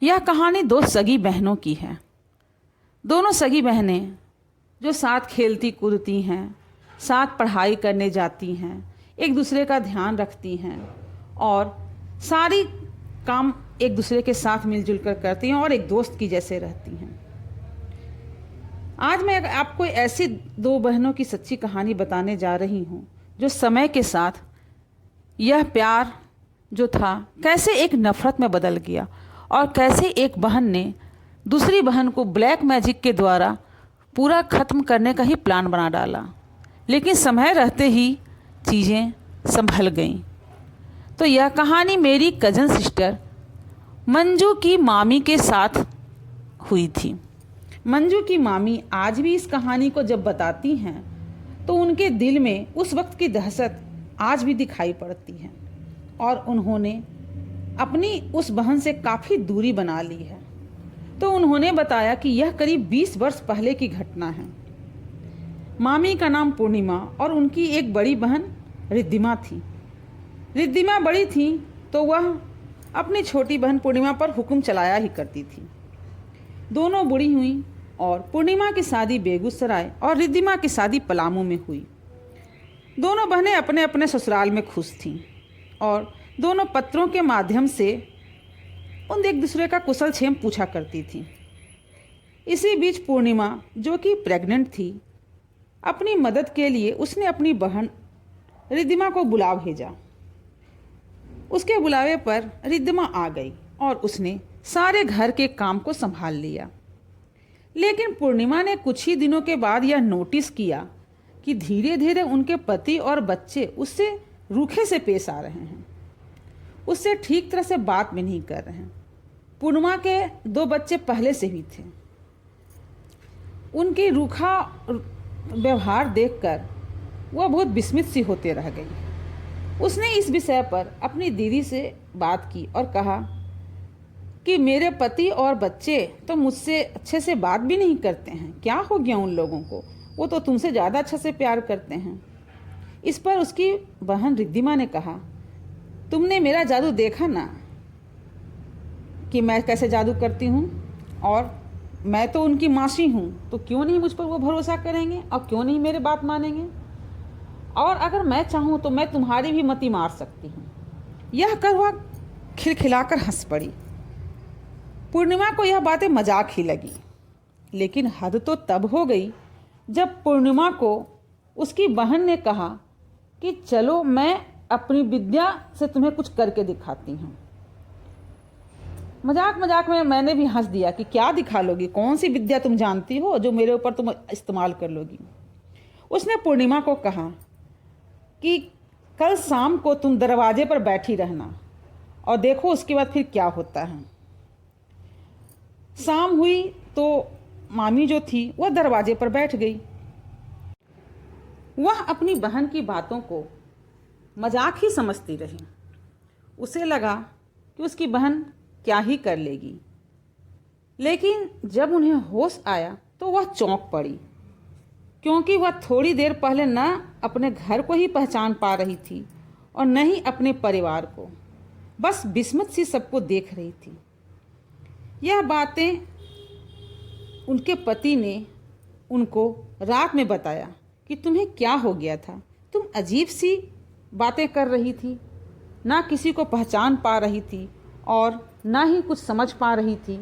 यह कहानी दो सगी बहनों की है। दोनों सगी बहनें जो साथ खेलती कूदती हैं, साथ पढ़ाई करने जाती हैं, एक दूसरे का ध्यान रखती हैं और सारी काम एक दूसरे के साथ मिलजुल कर करती हैं और एक दोस्त की जैसे रहती हैं। आज मैं आपको ऐसी दो बहनों की सच्ची कहानी बताने जा रही हूँ जो समय के साथ यह प्यार जो था कैसे एक नफ़रत में बदल गया और कैसे एक बहन ने दूसरी बहन को ब्लैक मैजिक के द्वारा पूरा ख़त्म करने का ही प्लान बना डाला। लेकिन समय रहते ही चीज़ें संभल गईं। तो यह कहानी मेरी कज़न सिस्टर मंजू की मामी के साथ हुई थी। मंजू की मामी आज भी इस कहानी को जब बताती हैं तो उनके दिल में उस वक्त की दहशत आज भी दिखाई पड़ती है और उन्होंने अपनी उस बहन से काफ़ी दूरी बना ली है। तो उन्होंने बताया कि यह करीब 20 वर्ष पहले की घटना है। मामी का नाम पूर्णिमा और उनकी एक बड़ी बहन रिद्धिमा थी। रिद्धिमा बड़ी थी तो वह अपनी छोटी बहन पूर्णिमा पर हुक्म चलाया ही करती थी। दोनों बुढ़ी हुई और पूर्णिमा की शादी बेगूसराय और रिद्धिमा की शादी पलामू में हुई। दोनों बहनें अपने अपने ससुराल में खुश थीं और दोनों पत्रों के माध्यम से उन एक दूसरे का कुशल क्षेम पूछा करती थी। इसी बीच पूर्णिमा जो कि प्रेग्नेंट थी, अपनी मदद के लिए उसने अपनी बहन रिद्धिमा को बुला भेजा। उसके बुलावे पर रिद्धिमा आ गई और उसने सारे घर के काम को संभाल लिया। लेकिन पूर्णिमा ने कुछ ही दिनों के बाद यह नोटिस किया कि धीरे धीरे उनके पति और बच्चे उससे रूखे से पेश आ रहे हैं, उससे ठीक तरह से बात भी नहीं कर रहे हैं। पूर्णिमा के 2 बच्चे पहले से ही थे। उनकी रूखा व्यवहार देखकर वह बहुत विस्मित सी होते रह गई। उसने इस विषय पर अपनी दीदी से बात की और कहा कि मेरे पति और बच्चे तो मुझसे अच्छे से बात भी नहीं करते हैं, क्या हो गया उन लोगों को? वो तो तुमसे ज़्यादा अच्छे से प्यार करते हैं। इस पर उसकी बहन रिद्धिमा ने कहा, तुमने मेरा जादू देखा ना कि मैं कैसे जादू करती हूँ, और मैं तो उनकी मासी हूँ, तो क्यों नहीं मुझ पर वो भरोसा करेंगे और क्यों नहीं मेरे बात मानेंगे? और अगर मैं चाहूँ तो मैं तुम्हारी भी मति मार सकती हूँ। यह कर वह खिलखिलाकर हंस पड़ी। पूर्णिमा को यह बातें मजाक ही लगी, लेकिन हद तो तब हो गई जब पूर्णिमा को उसकी बहन ने कहा कि चलो मैं अपनी विद्या से तुम्हें कुछ करके दिखाती हूँ। मजाक मजाक में मैंने भी हंस दिया कि क्या दिखा लोगी, कौन सी विद्या तुम जानती हो जो मेरे ऊपर तुम इस्तेमाल कर लोगी। उसने पूर्णिमा को कहा कि कल शाम को तुम दरवाजे पर बैठी रहना और देखो उसके बाद फिर क्या होता है। शाम हुई तो मामी जो थी वह दरवाजे पर बैठ गई। वह अपनी बहन की बातों को मजाक ही समझती रही। उसे लगा कि उसकी बहन क्या ही कर लेगी, लेकिन जब उन्हें होश आया तो वह चौंक पड़ी, क्योंकि वह थोड़ी देर पहले न अपने घर को ही पहचान पा रही थी और न ही अपने परिवार को, बस विस्मित सी सबको देख रही थी। यह बातें उनके पति ने उनको रात में बताया कि तुम्हें क्या हो गया था, तुम अजीब सी बातें कर रही थी, ना किसी को पहचान पा रही थी और ना ही कुछ समझ पा रही थी।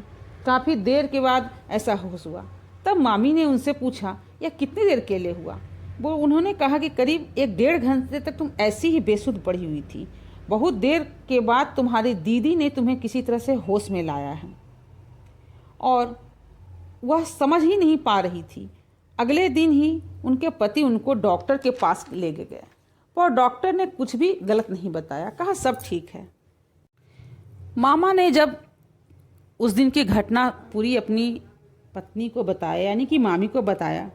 काफ़ी देर के बाद ऐसा होश हुआ। तब मामी ने उनसे पूछा, यह कितनी देर के लिए हुआ? वो उन्होंने कहा कि करीब 1-1.5 घंटे तक तुम ऐसी ही बेसुध पड़ी हुई थी। बहुत देर के बाद तुम्हारी दीदी ने तुम्हें किसी तरह से होश में लाया है और वह समझ ही नहीं पा रही थी। अगले दिन ही उनके पति उनको डॉक्टर के पास ले गए और डॉक्टर ने कुछ भी गलत नहीं बताया, कहा सब ठीक है। मामा ने जब उस दिन की घटना पूरी अपनी पत्नी को बताया, यानी कि मामी को बताया,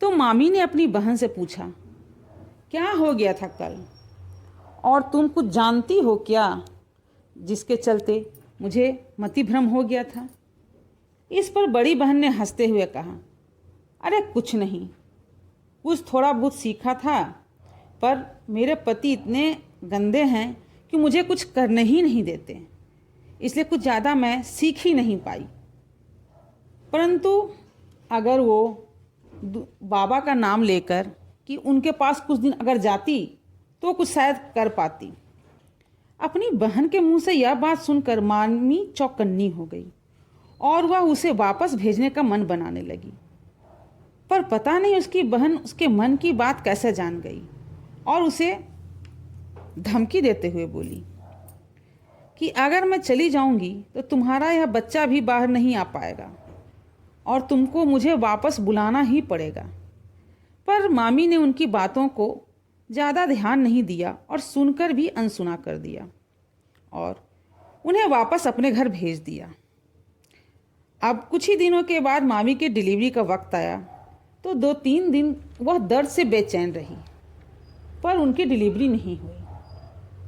तो मामी ने अपनी बहन से पूछा, क्या हो गया था कल और तुम कुछ जानती हो क्या जिसके चलते मुझे मति भ्रम हो गया था? इस पर बड़ी बहन ने हंसते हुए कहा, अरे कुछ नहीं, कुछ थोड़ा बहुत सीखा था, पर मेरे पति इतने गंदे हैं कि मुझे कुछ करने ही नहीं देते। इसलिए कुछ ज़्यादा मैं सीख ही नहीं पाई। परंतु अगर वो बाबा का नाम लेकर कि उनके पास कुछ दिन अगर जाती तो कुछ शायद कर पाती। अपनी बहन के मुंह से यह बात सुनकर मामी चौकन्नी हो गई और वह उसे वापस भेजने का मन बनाने लगी। पर पता नहीं उसकी बहन उसके मन की बात कैसे जान गई और उसे धमकी देते हुए बोली कि अगर मैं चली जाऊंगी तो तुम्हारा यह बच्चा भी बाहर नहीं आ पाएगा और तुमको मुझे वापस बुलाना ही पड़ेगा। पर मामी ने उनकी बातों को ज़्यादा ध्यान नहीं दिया और सुनकर भी अनसुना कर दिया और उन्हें वापस अपने घर भेज दिया। अब कुछ ही दिनों के बाद मामी के डिलीवरी का वक्त आया तो 2-3 दिन वह दर्द से बेचैन रही, पर उनकी डिलीवरी नहीं हुई।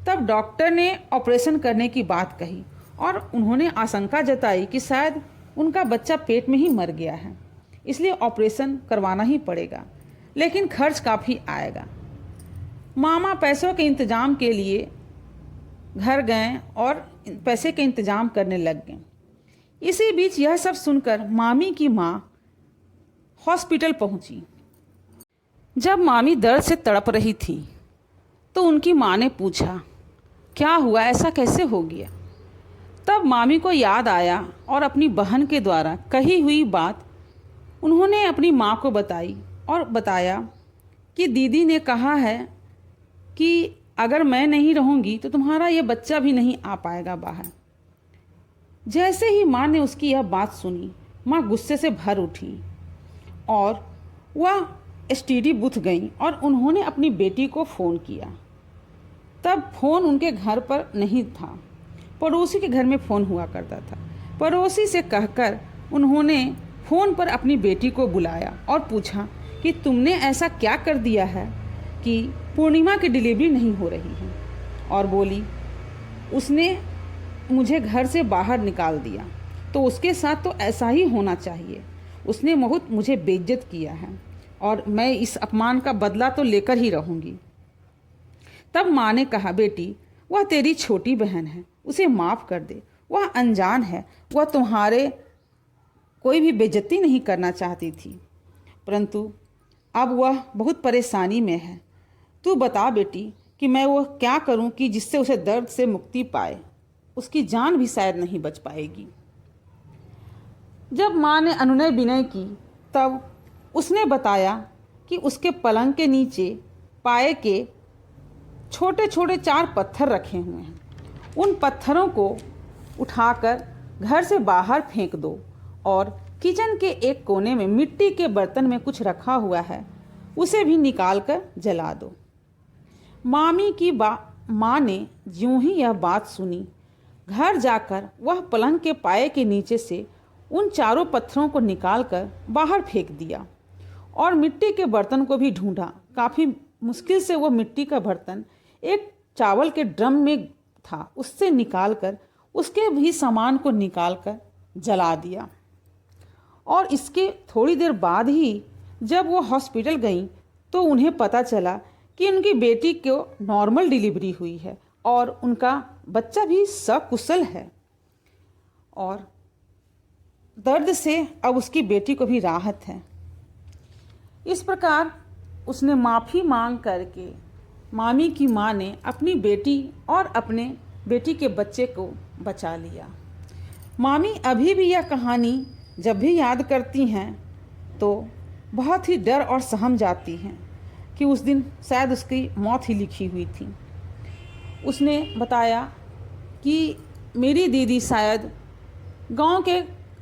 तब डॉक्टर ने ऑपरेशन करने की बात कही और उन्होंने आशंका जताई कि शायद उनका बच्चा पेट में ही मर गया है, इसलिए ऑपरेशन करवाना ही पड़ेगा, लेकिन खर्च काफ़ी आएगा। मामा पैसों के इंतज़ाम के लिए घर गए और पैसे के इंतज़ाम करने लग गए। इसी बीच यह सब सुनकर मामी की माँ हॉस्पिटल पहुंची। जब मामी दर्द से तड़प रही थी तो उनकी माँ ने पूछा, क्या हुआ, ऐसा कैसे हो गया? तब मामी को याद आया और अपनी बहन के द्वारा कही हुई बात उन्होंने अपनी माँ को बताई और बताया कि दीदी ने कहा है कि अगर मैं नहीं रहूँगी तो तुम्हारा ये बच्चा भी नहीं आ पाएगा बाहर। जैसे ही माँ ने उसकी यह बात सुनी, माँ गुस्से से भर उठी और वह एसटीडी बूथ गई और उन्होंने अपनी बेटी को फ़ोन किया। तब फ़ोन उनके घर पर नहीं था, पड़ोसी के घर में फ़ोन हुआ करता था। पड़ोसी से कहकर उन्होंने फ़ोन पर अपनी बेटी को बुलाया और पूछा कि तुमने ऐसा क्या कर दिया है कि पूर्णिमा की डिलीवरी नहीं हो रही है। और बोली, उसने मुझे घर से बाहर निकाल दिया, तो उसके साथ तो ऐसा ही होना चाहिए। उसने बहुत मुझे बेइज्जत किया है और मैं इस अपमान का बदला तो लेकर ही रहूँगी। तब माँ ने कहा, बेटी वह तेरी छोटी बहन है, उसे माफ़ कर दे, वह अनजान है, वह तुम्हारे कोई भी बेइज्जती नहीं करना चाहती थी, परंतु अब वह बहुत परेशानी में है। तू बता बेटी कि मैं वह क्या करूं कि जिससे उसे दर्द से मुक्ति पाए, उसकी जान भी शायद नहीं बच पाएगी। जब माँ ने अनुनय विनय की तब उसने बताया कि उसके पलंग के नीचे पाए के छोटे छोटे 4 पत्थर रखे हुए हैं, उन पत्थरों को उठाकर घर से बाहर फेंक दो और किचन के एक कोने में मिट्टी के बर्तन में कुछ रखा हुआ है, उसे भी निकाल कर जला दो। मामी की माँ ने ज्यों ही यह बात सुनी, घर जाकर वह पलंग के पाए के नीचे से उन 4 पत्थरों को निकालकर बाहर फेंक दिया और मिट्टी के बर्तन को भी ढूंढा। काफ़ी मुश्किल से वह मिट्टी का बर्तन एक चावल के ड्रम में था, उससे निकालकर उसके भी सामान को निकालकर जला दिया। और इसके थोड़ी देर बाद ही जब वो हॉस्पिटल गई तो उन्हें पता चला कि उनकी बेटी को नॉर्मल डिलीवरी हुई है और उनका बच्चा भी सकुशल है और दर्द से अब उसकी बेटी को भी राहत है। इस प्रकार उसने माफ़ी मांग करके मामी की माँ ने अपनी बेटी और अपने बेटी के बच्चे को बचा लिया। मामी अभी भी यह कहानी जब भी याद करती हैं तो बहुत ही डर और सहम जाती हैं कि उस दिन शायद उसकी मौत ही लिखी हुई थी। उसने बताया कि मेरी दीदी शायद गांव के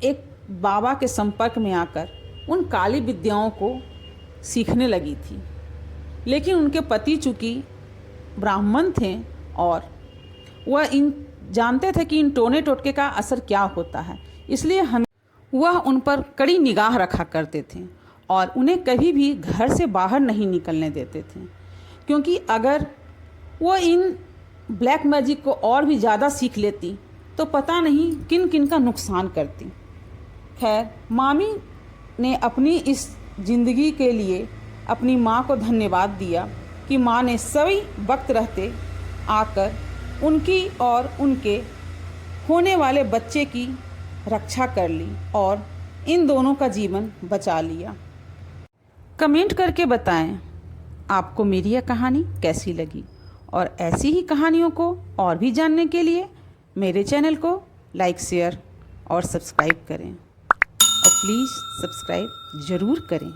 एक बाबा के संपर्क में आकर उन काली विद्याओं को सीखने लगी थी, लेकिन उनके पति चूँकि ब्राह्मण थे और वह इन जानते थे कि इन टोने टोटके का असर क्या होता है, इसलिए वह उन पर कड़ी निगाह रखा करते थे और उन्हें कभी भी घर से बाहर नहीं निकलने देते थे, क्योंकि अगर वो इन ब्लैक मैजिक को और भी ज़्यादा सीख लेती तो पता नहीं किन किन का नुकसान करती। खैर, मामी ने अपनी इस ज़िंदगी के लिए अपनी माँ को धन्यवाद दिया कि माँ ने सभी वक्त रहते आकर उनकी और उनके होने वाले बच्चे की रक्षा कर ली और इन दोनों का जीवन बचा लिया। कमेंट करके बताएं आपको मेरी यह कहानी कैसी लगी, और ऐसी ही कहानियों को और भी जानने के लिए मेरे चैनल को लाइक, शेयर और सब्सक्राइब करें, और प्लीज़ सब्सक्राइब ज़रूर करें।